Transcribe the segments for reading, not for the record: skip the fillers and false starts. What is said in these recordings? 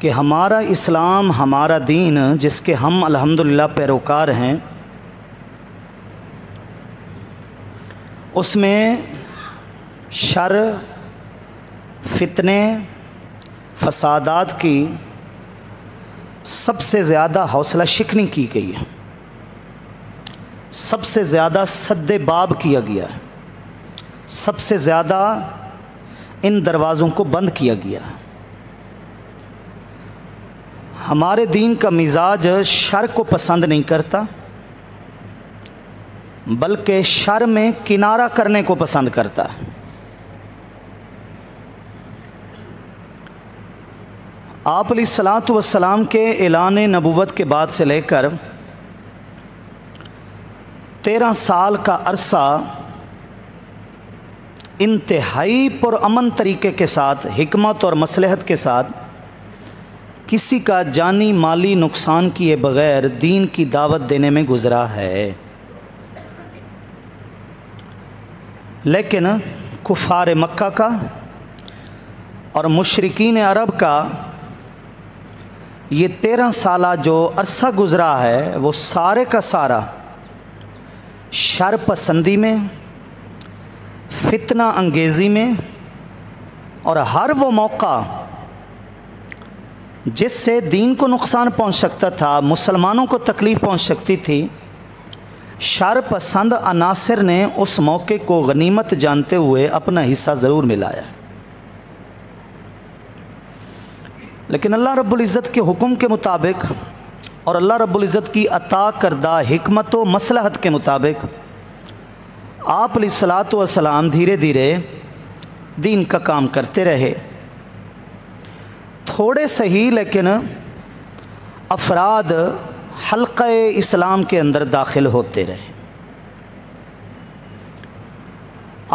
कि हमारा इस्लाम, हमारा दीन, जिसके हम अल्हम्दुलिल्लाह पैरोकार हैं, उसमें शर, फितने, फसादात की सबसे ज़्यादा हौसला शिकनी की गई है, सबसे ज़्यादा सद्दे बाब किया गया है, सबसे ज़्यादा इन दरवाज़ों को बंद किया गया है। हमारे दीन का मिजाज शर को पसंद नहीं करता, बल्कि शर में किनारा करने को पसंद करता है। आप अलैहिस्सलातु वस्सलाम के ऐलान नबूवत के बाद से लेकर 13 साल का अरसा इंतहाई पुरअमन तरीके के साथ, हिकमत और मसलहत के साथ, किसी का जानी माली नुकसान किए बग़ैर दीन की दावत देने में गुज़रा है। लेकिन कुफ़ार मक्का का और मुशरिकीन अरब का ये 13 साला जो अरसा गुज़रा है, वो सारे का सारा शर पसंदी में, फितना अंगेज़ी में, और हर वो मौका जिससे दीन को नुकसान पहुंच सकता था, मुसलमानों को तकलीफ़ पहुंच सकती थी, शर पसंद अनासिर ने उस मौके को गनीमत जानते हुए अपना हिस्सा ज़रूर मिलाया। लेकिन अल्लाह रब्बुल इज़्ज़त के हुक्म के मुताबिक और अल्लाह रब्बुल इज़्ज़त की अता करदा हिकमत व मसलहत के मुताबिक आप अलैहिस्सलातु वस्सलाम धीरे धीरे दीन का काम करते रहे। थोड़े सही लेकिन अफराद हल्क़े इस्लाम के अंदर दाखिल होते रहे।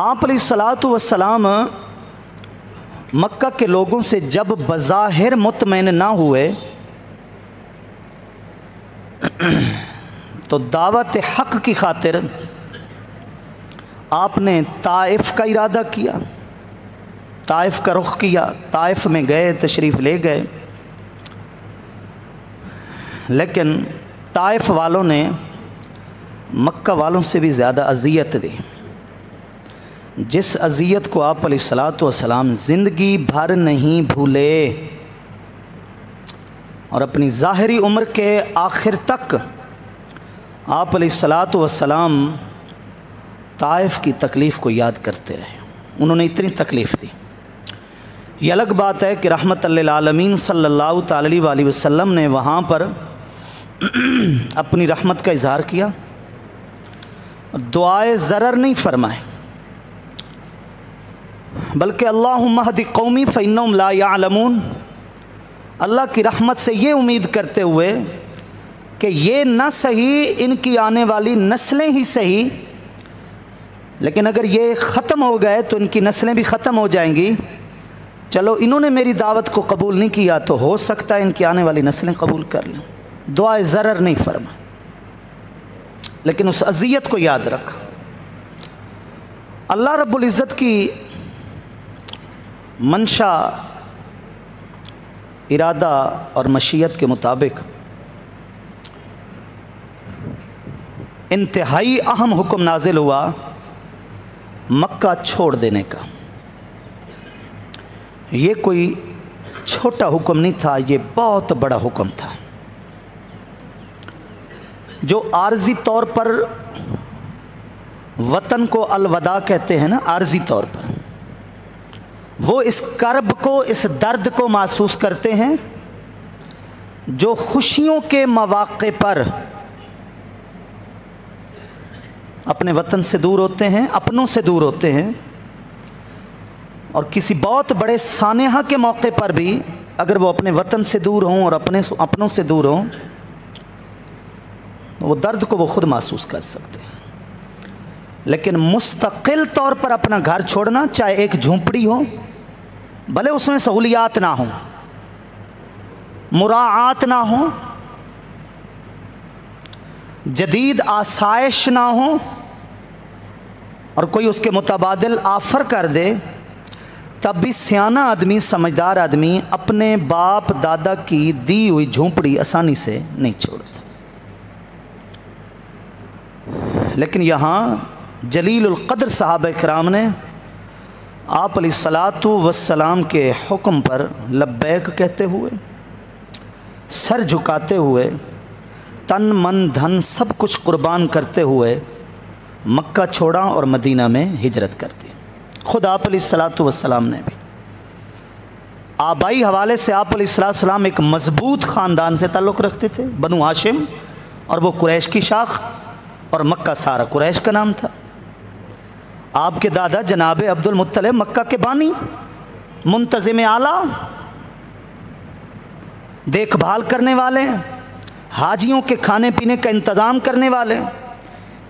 आप अलैहिस्सलातु वस्सलाम मक्का के लोगों से जब बज़ाहिर मुतमईन ना हुए तो दावत हक़ की खातिर आपने ताइफ़ का इरादा किया, ताइफ़ का रुख किया, ताइफ़ में गए, तशरीफ़ ले गए। लेकिन ताइफ़ वालों ने मक्का वालों से भी ज़्यादा अज़ियत दी, जिस अज़ियत को आप अलैहिस्सलातु वस्सलाम ज़िंदगी भर नहीं भूले और अपनी ज़ाहिरी उम्र के आखिर तक आप अलैहिस्सलातु वस्सलाम ताइफ़ की तकलीफ़ को याद करते रहे। उन्होंने इतनी तकलीफ़ दी। ये अलग बात है कि रहमत लिल आलमीन सल्लल्लाहु अलैहि वसल्लम ने वहाँ पर अपनी रहमत का इज़हार किया, दुआए ज़रर नहीं फरमाए, बल्कि अल्लाहुम्मा हदी कौमी फ़इन्नहुम ला यअलमून, अल्लाह की रहमत से ये उम्मीद करते हुए कि ये न सही इनकी आने वाली नस्लें ही सही, लेकिन अगर ये ख़त्म हो गए तो इनकी नस्लें भी ख़त्म हो जाएंगी। चलो, इन्होंने मेरी दावत को कबूल नहीं किया तो हो सकता है इनकी आने वाली नस्लें कबूल कर लें। दुआए ज़रर नहीं फरमा, लेकिन उस अज़ियत को याद रखा। अल्लाह रब्बुल इज़्ज़त की मंशा, इरादा और मशीयत के मुताबिक इंतहाई अहम हुक्म नाजिल हुआ मक्का छोड़ देने का। ये कोई छोटा हुक्म नहीं था, ये बहुत बड़ा हुक्म था, जो आर्जी तौर पर वतन को अलविदा कहते हैं ना, आर्जी तौर पर वो इस कर्ब को, इस दर्द को महसूस करते हैं जो खुशियों के मौक़े पर अपने वतन से दूर होते हैं, अपनों से दूर होते हैं, और किसी बहुत बड़े सानेहा के मौके पर भी अगर वो अपने वतन से दूर हों और अपनों से दूर हों, तो वो दर्द को वो खुद महसूस कर सकते हैं। लेकिन मुस्तकिल तौर पर अपना घर छोड़ना, चाहे एक झोंपड़ी हो, भले उसमें सहूलियात ना हो, मुराआत ना हो, जदीद आसाइश ना हो, और कोई उसके मुतबादिल आफ़र कर दे, तब भी सियाना आदमी, समझदार आदमी अपने बाप दादा की दी हुई झोंपड़ी आसानी से नहीं छोड़ता। लेकिन यहाँ जलीलुल क़द्र सहाबा इकराम ने आप अलैहिस्सलातु वस्सलाम के हुक्म पर लब्बैक कहते हुए, सर झुकाते हुए, तन मन धन सब कुछ कुर्बान करते हुए मक्का छोड़ा और मदीना में हिजरत कर दी। ख़ुद आप अलैहिस्सलातु वस्सलाम ने भी आबाई हवाले से आप अलैहिस्सलाम एक मज़बूत ख़ानदान से ताल्लुक़ रखते थे, बनु हाशिम, और वो कुरैश की शाख, और मक्का सारा कुरैश का नाम था। आपके दादा जनाब अब्दुल मुत्तलिब मक्का के बानी, मुंतज़िम आला, देखभाल करने वाले, हाजियों के खाने पीने का इंतज़ाम करने वाले,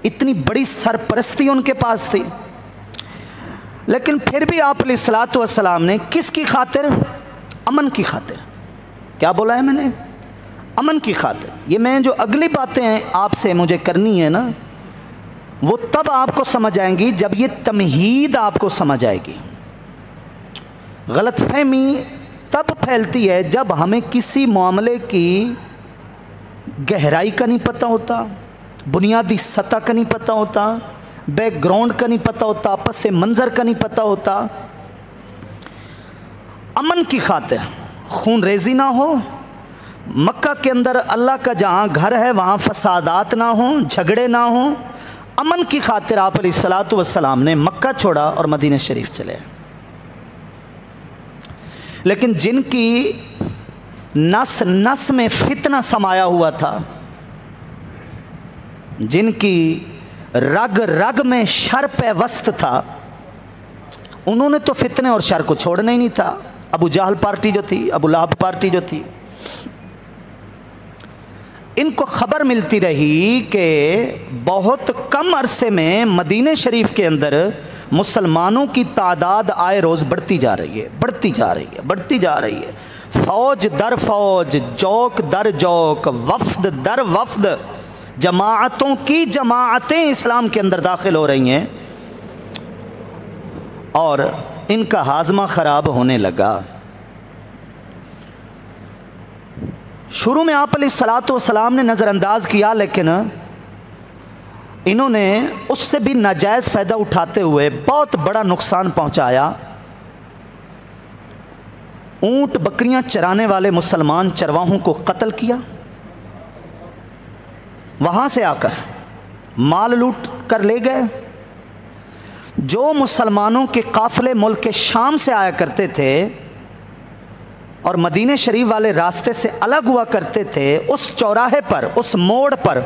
इतनी बड़ी सरपरस्ती उनके पास थी। लेकिन फिर भी आप अलैहिस्सलातु वस्सलाम ने किसकी खातिर? अमन की खातिर। क्या बोला है मैंने? अमन की खातिर। ये मैं जो अगली बातें हैं आपसे मुझे करनी है ना, वो तब आपको समझ आएंगी जब ये तमहीद आपको समझ आएगी। गलतफहमी तब फैलती है जब हमें किसी मामले की गहराई का नहीं पता होता, बुनियादी सतह का नहीं पता होता, बैकग्राउंड का नहीं पता होता, पस मंज़र का नहीं पता होता। अमन की खातिर, खून रेजी ना हो, मक्का के अंदर अल्लाह का जहाँ घर है वहाँ फसादात ना हो, झगड़े ना हो, अमन की खातिर आप अलैहिस्सलातु वस्सलाम ने मक्का छोड़ा और मदीना शरीफ चले। लेकिन जिनकी नस नस में फितना समाया हुआ था, जिनकी रग रग में शर पैवस्त था, उन्होंने तो फितने और शर को छोड़ना ही नहीं था। अबू जहल पार्टी जो थी, अबू लहब पार्टी जो थी, इनको खबर मिलती रही कि बहुत कम अरसे में मदीने शरीफ के अंदर मुसलमानों की तादाद आए रोज़ बढ़ती जा रही है, बढ़ती जा रही है, बढ़ती जा रही है। फ़ौज दर फ़ौज, जौक दर जौक, वफ्द दर वफ्द, जमाअतों की जमाअतें इस्लाम के अंदर दाखिल हो रही हैं और इनका हाजमा ख़राब होने लगा। शुरू में आप अलैहिस्सलातु वस्सलाम ने नज़रअंदाज किया, लेकिन इन्होंने उससे भी नाजायज़ फ़ायदा उठाते हुए बहुत बड़ा नुकसान पहुंचाया। ऊंट बकरियां चराने वाले मुसलमान चरवाहों को कत्ल किया, वहां से आकर माल लूट कर ले गए। जो मुसलमानों के काफ़िले मुल्क के शाम से आया करते थे और मदीने शरीफ वाले रास्ते से अलग हुआ करते थे, उस चौराहे पर, उस मोड़ पर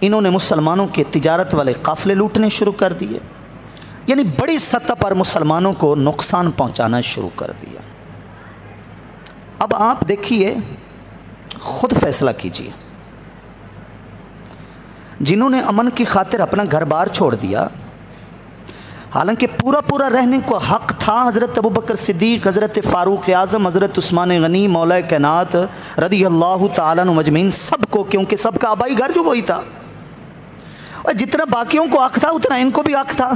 इन्होंने मुसलमानों के तिजारत वाले काफ़िले लूटने शुरू कर दिए। यानी बड़ी सतह पर मुसलमानों को नुकसान पहुंचाना शुरू कर दिया। अब आप देखिए, खुद फैसला कीजिए। जिन्होंने अमन की खातिर अपना घर बार छोड़ दिया, हालांकि पूरा पूरा रहने को हक़ था हज़रत अबू बकर सिद्दीक़, हज़रत फ़ारूक़ आज़म, हज़रत उस्मान गनी, मौला कैनात रदी अल्लाह तआला अन्हु अजमईन, सबको, क्योंकि सबका आबाई घर जो वही था। और जितना बाकियों को हक़ था उतना इनको भी हक़ था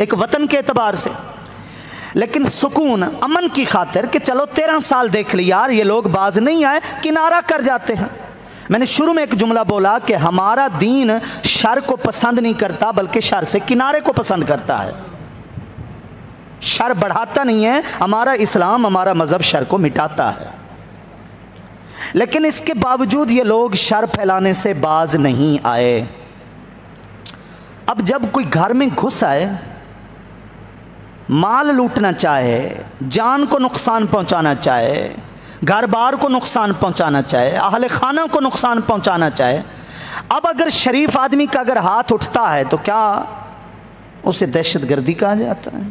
एक वतन के एतबार से। लेकिन सुकून, अमन की खातिर कि चलो 13 साल देख ली यार, ये लोग बाज नहीं आए, किनारा कर जाते हैं। मैंने शुरू में एक जुमला बोला कि हमारा दीन शर को पसंद नहीं करता, बल्कि शर से किनारे को पसंद करता है। शर बढ़ाता नहीं है, हमारा इस्लाम, हमारा मज़हब शर को मिटाता है। लेकिन इसके बावजूद ये लोग शर फैलाने से बाज नहीं आए। अब जब कोई घर में घुस आए, माल लूटना चाहे, जान को नुकसान पहुंचाना चाहे, घर बार को नुकसान पहुंचाना चाहे, अहले खाना को नुकसान पहुंचाना चाहे, अब अगर शरीफ आदमी का अगर हाथ उठता है तो क्या उसे दहशतगर्दी कहा जाता है?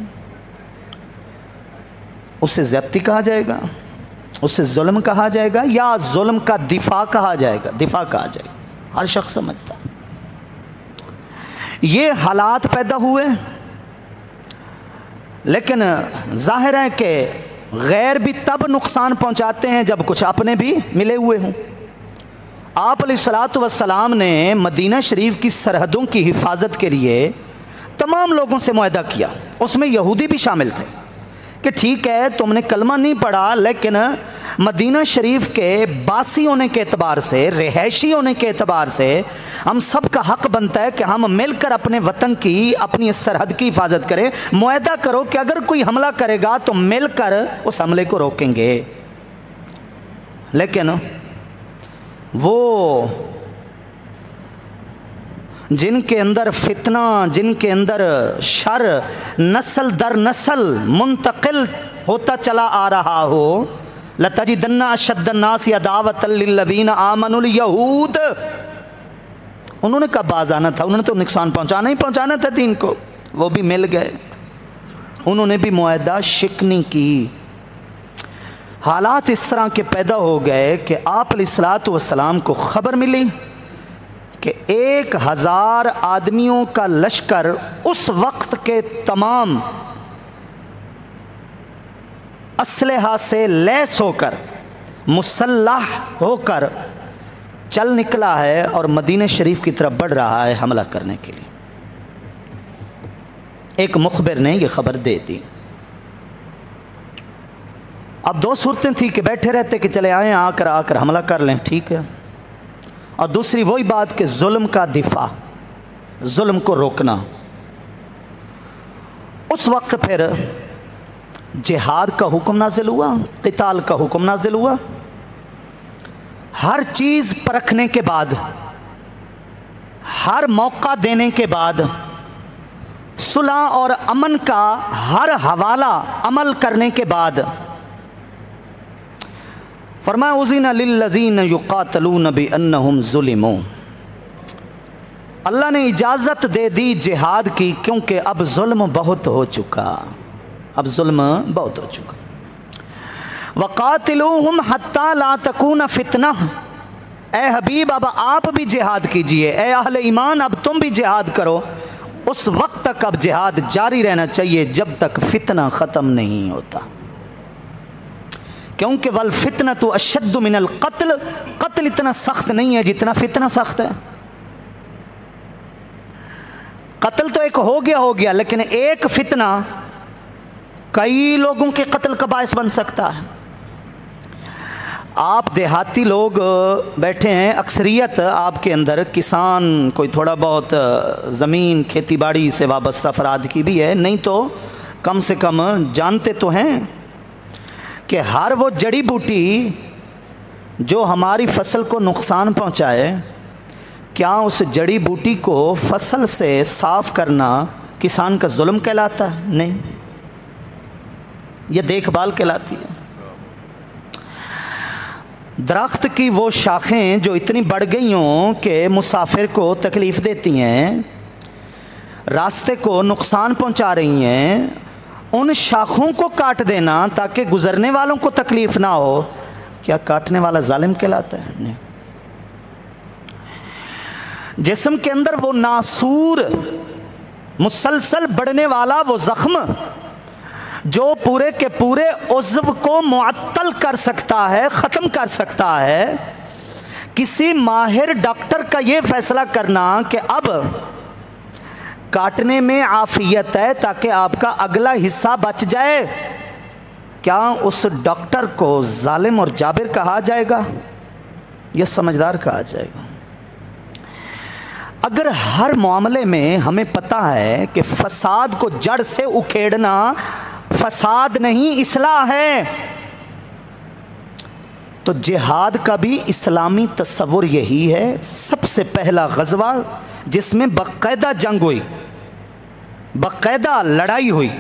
उसे ज़्यादती कहा जाएगा? उसे जुल्म कहा जाएगा? या जुल्म का दिफा कहा जाएगा? दिफा कहा जाएगा। हर शख्स समझता है। ये हालात पैदा हुए, लेकिन जाहिर है कि गैर भी तब नुकसान पहुंचाते हैं जब कुछ अपने भी मिले हुए हों। आप अलैहिस्सलातु वस्सलाम ने मदीना शरीफ की सरहदों की हिफाजत के लिए तमाम लोगों से मुआहदा किया, उसमें यहूदी भी शामिल थे कि ठीक है तुमने कलमा नहीं पढ़ा, लेकिन मदीना शरीफ के बासी होने के एतबार से, रिहायशी होने के एतबार से हम सब का हक बनता है कि हम मिलकर अपने वतन की, अपनी इस सरहद की हिफाजत करें। मुआहदा करो कि अगर कोई हमला करेगा तो मिलकर उस हमले को रोकेंगे। लेकिन वो जिनके अंदर फितना, जिनके अंदर शर नस्ल दर नस्ल मुंतकिल होता चला आ रहा हो, लतजिदन्ना अशद्दन्नास अदावतल लिल्लज़ीना आमनुल यहूद, उन्होंने कब बाज आना था, उन्होंने तो नुकसान पहुंचाना ही पहुंचाना था दीन को, वो भी मिल गए, उन्होंने भी मुआहदा शिकनी की। हालात इस तरह के पैदा हो गए कि आप अलैहिस्सलातु वस्सलाम को ख़बर मिली कि 1000 आदमियों का लश्कर उस वक्त के तमाम असलहा से लैस होकर, मुसल्लह होकर चल निकला है और मदीने शरीफ की तरफ बढ़ रहा है हमला करने के लिए। एक मुखबिर ने यह खबर दे दी। अब दो सूरतें थी कि बैठे रहते कि चले आए, आकर हमला कर लें, ठीक है, और दूसरी वही बात कि जुल्म का दिफा, जुल्म को रोकना। उस वक्त फिर जिहाद का हुक्म नाजिल हुआ, क़िताल का हुक्म नाजिल हुआ। हर चीज़ परखने के बाद, हर मौका देने के बाद, सुलह और अमन का हर हवाला अमल करने के बाद फरमाया उज़िना लिल्लज़ीना युक़ातलून बिअन्नहुम ज़ुलिमू, अल्लाह ने इजाज़त दे दी जिहाद की, क्योंकि अब जुल्म बहुत हो चुका, अब जुल्म बहुत हो चुका। वक़ातिलूहुम हत्ता ला तकून फितना, ए हबीब अब आप भी जिहाद कीजिए, ए अहले ईमान अब तुम भी जिहाद करो। उस वक्त तक अब जिहाद जारी रहना चाहिए जब तक फितना ख़त्म नहीं होता, क्योंकि वल फितना तो अशद्दु मिनल कत्ल, कत्ल इतना सख्त नहीं है जितना फितना सख्त है। कत्ल तो एक हो गया, लेकिन एक फितना कई लोगों के कत्ल का बायस बन सकता है। आप देहाती लोग बैठे हैं, अक्सरियत आपके अंदर किसान, कोई थोड़ा बहुत ज़मीन खेती बाड़ी से वाबस्ता अफराद की भी है, नहीं तो कम से कम जानते तो हैं कि हर वो जड़ी बूटी जो हमारी फसल को नुकसान पहुंचाए, क्या उस जड़ी बूटी को फसल से साफ़ करना किसान का जुल्म कहलाता है? नहीं, यह देखभाल कहलाती है। दरख्त की वो शाखें जो इतनी बढ़ गई हों कि मुसाफिर को तकलीफ़ देती हैं, रास्ते को नुकसान पहुंचा रही हैं, उन शाखों को काट देना ताकि गुज़रने वालों को तकलीफ़ ना हो, क्या काटने वाला जालिम कहलाता है? नहीं। जिस्म के अंदर वो नासूर मुसलसल बढ़ने वाला वो ज़ख्म जो पूरे के पूरे उज़्व को मुअत्तल कर सकता है, ख़त्म कर सकता है, किसी माहिर डॉक्टर का ये फैसला करना कि अब काटने में आफियत है ताकि आपका अगला हिस्सा बच जाए, क्या उस डॉक्टर को जालिम और जाबिर कहा जाएगा या समझदार कहा जाएगा? अगर हर मामले में हमें पता है कि फसाद को जड़ से उखेड़ना फसाद नहीं इस्लाह है, तो जिहाद का भी इस्लामी तस्वुर यही है। सबसे पहला ग़ज़वा जिसमें बाकायदा जंग हुई, बाकायदा लड़ाई हुई,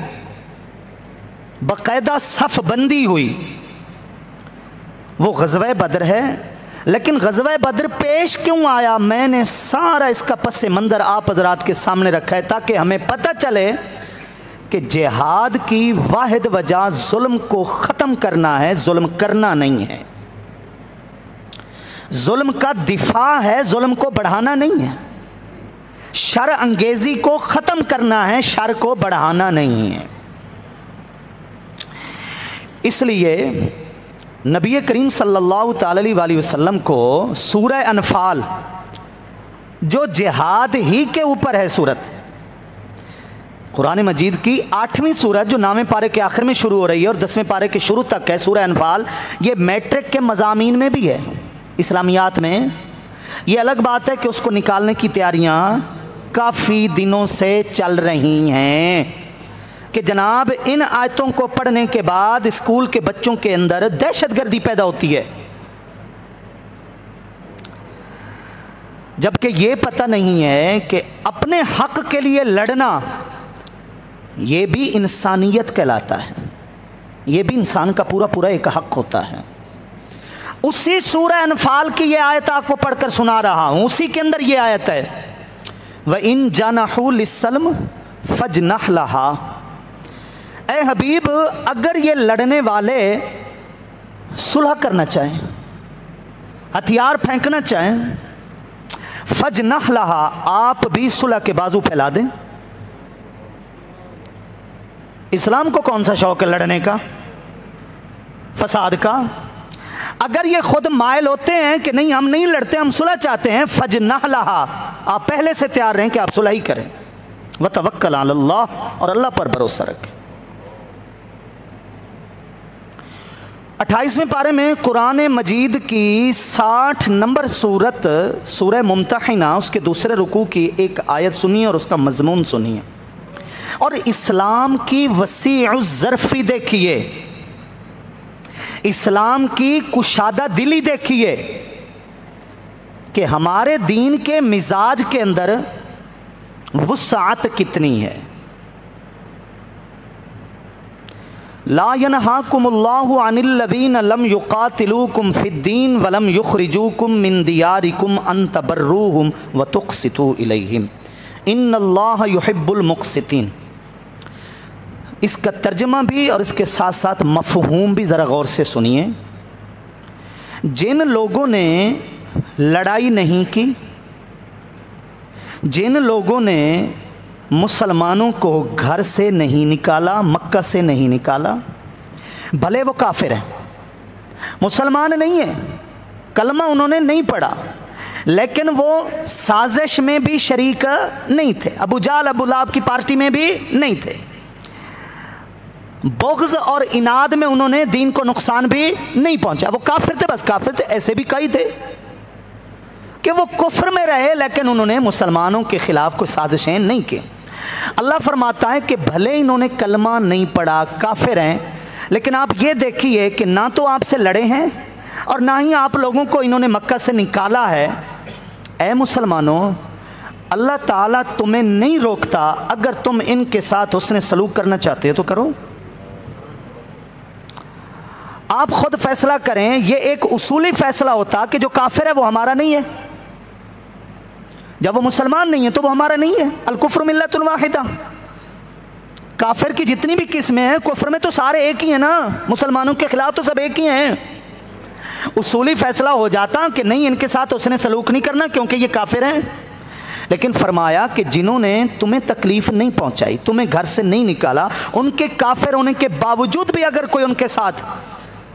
बाकायदा सफ़बंदी हुई, वो ग़ज़वा बदर है। लेकिन ग़ज़वा बदर पेश क्यों आया, मैंने सारा इसका पस मंज़र आप हज़रात के सामने रखा है ताकि हमें पता चले कि जिहाद की वाहिद वजह जुल्म को ख़त्म करना है, जुल्म करना नहीं है। जुल्म का दिफा है, जुल्म को बढ़ाना नहीं है। शर अंगेज़ी को ख़त्म करना है, शर को बढ़ाना नहीं है। इसलिए नबी करीम सल्लल्लाहु अलैहि वसल्लम को सूरह अनफाल जो जिहाद ही के ऊपर है सूरत, कुरान मजीद की 8वीं सूरत जो 9वें पारे के आखिर में शुरू हो रही है और 10वें पारे के शुरू तक है, सूरह अनफाल, ये मैट्रिक के मज़ामीन में भी है, इस्लामियात में। ये अलग बात है कि उसको निकालने की तैयारियाँ काफ़ी दिनों से चल रही हैं कि जनाब इन आयतों को पढ़ने के बाद स्कूल के बच्चों के अंदर दहशतगर्दी पैदा होती है, जबकि ये पता नहीं है कि अपने हक के लिए लड़ना ये भी इंसानियत कहलाता है, ये भी इंसान का पूरा पूरा एक हक होता है। उसी सूरह अनफाल की ये आयत आपको पढ़कर सुना रहा हूँ, उसी के अंदर ये आयत है, व इन जनहू लिस्सल्म फजनह लहा। ए हबीब, अगर ये लड़ने वाले सुलह करना चाहें, हथियार फेंकना चाहें, फजनह लहा, आप भी सुलह के बाजू फैला दें। इस्लाम को कौन सा शौक है लड़ने का, फसाद का? अगर ये खुद मायल होते हैं कि नहीं हम नहीं लड़ते, हम सुलह चाहते हैं, फजनह लहा, आप पहले से तैयार रहें कि आप सुलह ही करें। व तवक्कल अलल्लाह, और अल्लाह पर भरोसा रखें। 28वें पारे में कुरान मजीद की 60 नंबर सूरत सूरह मुम्तहिना, उसके दूसरे रुकू की एक आयत सुनिए और उसका मजमून सुनिए, और इस्लाम की वसीअ ज़र्फ़ी देखिए, इस्लाम की कुशादा दिली देखिए कि हमारे दीन के मिजाज के अंदर वुस्अत कितनी है। ला यनहाकुमुल्लाहु अनिल्लज़ीना लम युक़ातिलूकुम फ़िद्दीन वलम युख़रिजूकुम मिन दियारिकुम अन तबर्रूहुम व तुक़सितू इलैहिम इन्नल्लाह युहिब्बुल मुक़सितीन। इसका तर्जमा भी और इसके साथ साथ मफ़हूम भी ज़रा गौर से सुनिए। जिन लोगों ने लड़ाई नहीं की, जिन लोगों ने मुसलमानों को घर से नहीं निकाला, मक्का से नहीं निकाला, भले वो काफिर हैं, मुसलमान नहीं है, कलमा उन्होंने नहीं पढ़ा, लेकिन वो साजिश में भी शरीक नहीं थे, अबू जाल अबू लाब की पार्टी में भी नहीं थे, बुग़्ज़ और इनाद में उन्होंने दीन को नुकसान भी नहीं पहुंचा। वो काफिर थे, बस काफिर थे। ऐसे भी कई थे कि वो कुफ्र में रहे लेकिन उन्होंने मुसलमानों के खिलाफ कोई साजिशें नहीं की। अल्लाह फरमाता है कि भले इन्होंने कलमा नहीं पढ़ा, काफिर हैं, लेकिन आप ये देखिए कि ना तो आपसे लड़े हैं और ना ही आप लोगों को इन्होंने मक्का से निकाला है। ऐ मुसलमानों, अल्लाह ताला तुम्हें नहीं रोकता, अगर तुम इनके साथ हुस्न सलूक करना चाहते हो तो करो, आप खुद फैसला करें। ये एक उसूली फैसला होता कि जो काफिर है वो हमारा नहीं है, जब वो मुसलमान नहीं है तो वो हमारा नहीं है। अल कुफ्र मिल्लतुन वाहिदा, काफिर की जितनी भी किस्में हैं, कुफ्र में तो सारे एक ही हैं ना, मुसलमानों के खिलाफ तो सब एक ही हैं। उसूली फैसला हो जाता कि नहीं, इनके साथ उसने सलूक नहीं करना क्योंकि ये काफिर हैं। लेकिन फरमाया कि जिन्होंने तुम्हें तकलीफ नहीं पहुंचाई, तुम्हें घर से नहीं निकाला, उनके काफिर होने के बावजूद भी अगर कोई उनके साथ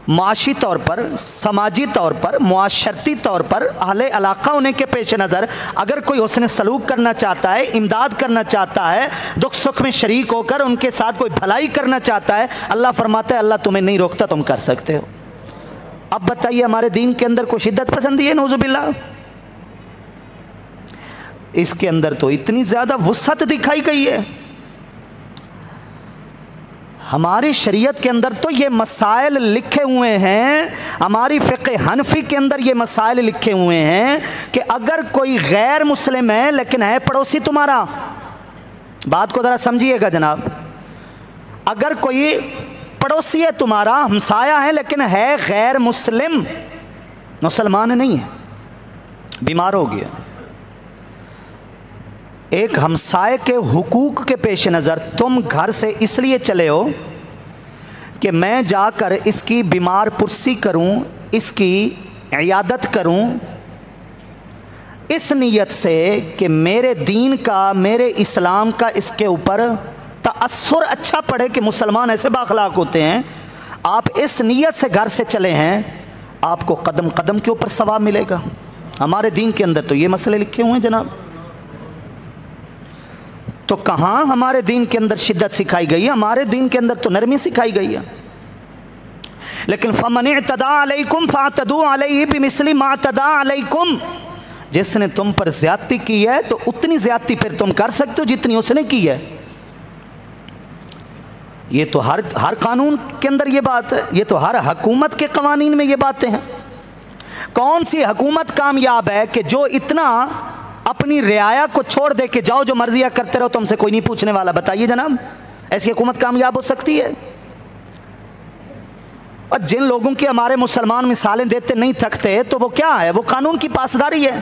माशी तौर पर, समाजी तौर पर, मुआशरती तौर पर, अहले इलाका होने के पेश नज़र अगर कोई हुस्न सलूक करना चाहता है, इमदाद करना चाहता है, दुख सुख में शरीक होकर उनके साथ कोई भलाई करना चाहता है, अल्लाह फरमाता है अल्लाह तुम्हें नहीं रोकता, तुम कर सकते हो। अब बताइए हमारे दीन के अंदर कोई शिद्दत पसंदी है? नौजुबिल्लाह, इसके अंदर तो इतनी ज़्यादा वुसअत दिखाई गई है। हमारी शरीयत के अंदर तो ये मसाइल लिखे हुए हैं, हमारी फ़िक़्ह हनफी के अंदर ये मसाइल लिखे हुए हैं कि अगर कोई गैर मुस्लिम है लेकिन है पड़ोसी तुम्हारा, बात को ज़रा समझिएगा जनाब, अगर कोई पड़ोसी है तुम्हारा, हमसाया है, लेकिन है गैर मुस्लिम, मुसलमान नहीं है, बीमार हो गया, एक हमसाये के हुकूक के पेश नज़र तुम घर से इसलिए चले हो कि मैं जाकर इसकी बीमार पुरसी करूं, इसकी इयादत करूं, इस नीयत से कि मेरे दीन का, मेरे इस्लाम का इसके ऊपर तअस्सुर अच्छा पड़े कि मुसलमान ऐसे बाखलाक होते हैं, आप इस नीयत से घर से चले हैं, आपको कदम कदम के ऊपर सवाब मिलेगा। हमारे दीन के अंदर तो ये मसले लिखे हुए हैं जनाब। तो कहाँ हमारे दीन के अंदर शिद्दत सिखाई गई है? हमारे दीन के अंदर तो नरमी सिखाई गई है। लेकिन फमन इअ्तदा अलैकुम फअतदू अलैहि बिमिस्लि मा अतदा अलैकुम, जिसने तुम पर ज्यादती की है तो उतनी ज्यादती फिर तुम कर सकते हो जितनी उसने की है। ये तो हर कानून के अंदर ये बात है, ये तो हर हुकूमत के कवानीन में ये बातें हैं। कौन सी हुकूमत कामयाब है कि जो इतना अपनी रियाया को छोड़ दे के जाओ जो मर्जियाँ करते रहो, तुमसे कोई नहीं पूछने वाला? बताइए जनाब, ऐसी हुकूमत कामयाब हो सकती है? और जिन लोगों की हमारे मुसलमान मिसालें देते नहीं थकते, तो वो क्या है? वो कानून की पासदारी है।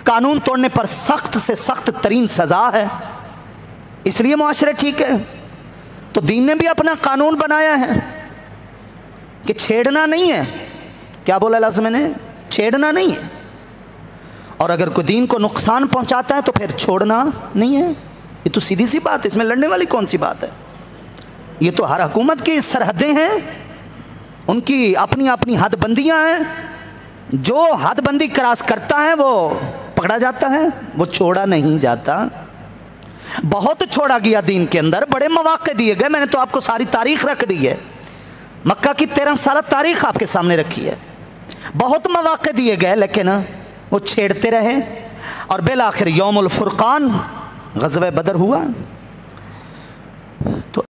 कानून तोड़ने पर सख्त से सख्त तरीन सजा है, इसलिए मुआशरे ठीक है। तो दीन ने भी अपना कानून बनाया है कि छेड़ना नहीं है। क्या बोला लफ्ज़ मैंने? छेड़ना नहीं है। और अगर कोई दीन को नुकसान पहुंचाता है तो फिर छोड़ना नहीं है। ये तो सीधी सी बात है, इसमें लड़ने वाली कौन सी बात है? ये तो हर हुकूमत की सरहदें हैं, उनकी अपनी अपनी हदबंदियां हैं। जो हदबंदी क्रॉस करता है वो पकड़ा जाता है, वो छोड़ा नहीं जाता। बहुत छोड़ा गया दीन के अंदर, बड़े मौके दिए गए। मैंने तो आपको सारी तारीख रख दी है, मक्का की 13 साल तारीख आपके सामने रखी है। बहुत मौके दिए गए, लेकिन वो छेड़ते रहे और बिल आखिर यौमुल फुरकान गज़वे बदर हुआ।